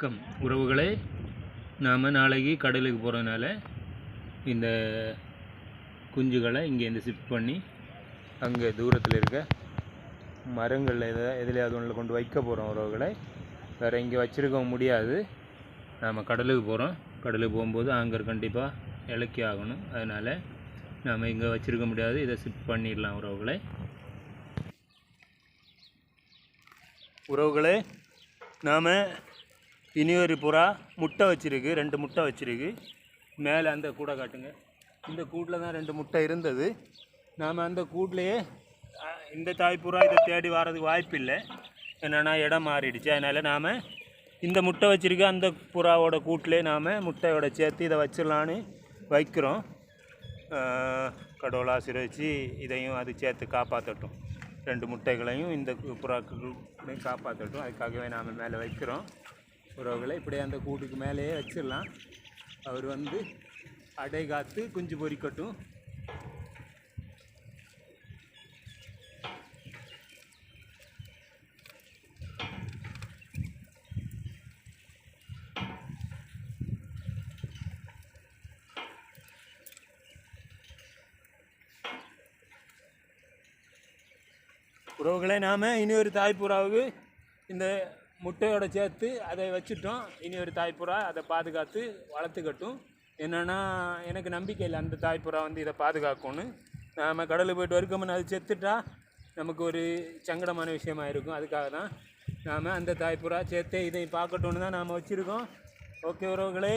வணக்கம் உறவுகளே. நாம் நாளைக்கு கடலுக்கு போகிறதுனால இந்த குஞ்சுகளை இங்கேருந்து ஷிஃப்ட் பண்ணி அங்கே தூரத்தில் இருக்க மரங்களில் எதுலையாவது ஒன்றில் கொண்டு வைக்க போகிறோம் உறவுகளை. வேறு இங்கே வச்சுருக்க முடியாது. நாம் கடலுக்கு போகிறோம். கடலுக்கு போகும்போது ஆங்கர் கண்டிப்பாக இலக்கி ஆகணும். அதனால் நாம் இங்கே வச்சுருக்க முடியாது. இதை ஷிஃப்ட் பண்ணிடலாம் உறவுகளே. நாம் இனியொரு புறா முட்டை வச்சுருக்கு, 2 முட்டை வச்சுருக்கு. மேலே அந்த கூடை காட்டுங்க. இந்த கூட்டில் தான் 2 முட்டை இருந்தது. நாம் அந்த கூட்டிலையே இந்த தாய்ப்புறா இதை தேடி வர்றதுக்கு வாய்ப்பு இல்லை. என்னென்னா இடம் மாறிடுச்சு. அதனால் நாம் இந்த முட்டை வச்சுருக்க அந்த புறாவோட கூட்டிலே நாம் முட்டையோட சேர்த்து இதை வச்சிடலான்னு வைக்கிறோம். கடவுள் ஆசீர்வதிச்சு இதையும் அது சேர்த்து காப்பாற்றட்டும். 2 முட்டைகளையும் இந்த புறாக்களையும் காப்பாற்றட்டும். அதுக்காகவே நாம் மேலே வைக்கிறோம் உறவுகளை. இப்படியே அந்த கூட்டுக்கு மேலேயே வச்சிடலாம். அவர் அடை காத்து குஞ்சு பொறிக்கட்டும். உறவுகளை நாம் இனி ஒரு தாய்ப்புறாவுக்கு இந்த முட்டையோட சேர்த்து அதை வச்சுட்டோம். இனி ஒரு தாய்ப்புறா அதை பாதுகாத்து வளர்த்துக்கட்டும். என்னென்னா எனக்கு நம்பிக்கை இல்லை அந்த தாய்ப்புறா இதை பாதுகாக்கும்னு. நாம் கடலுக்கு போய்ட்டு வரைக்கும் அது செத்துட்டா நமக்கு ஒரு சங்கடமான விஷயமாக இருக்கும். அதுக்காக தான் நாம் அந்த தாய்ப்புறா சேர்த்தே இதை பார்க்கட்டும்னு தான் நாம் வச்சுருக்கோம். ஓகே உறவுகளே.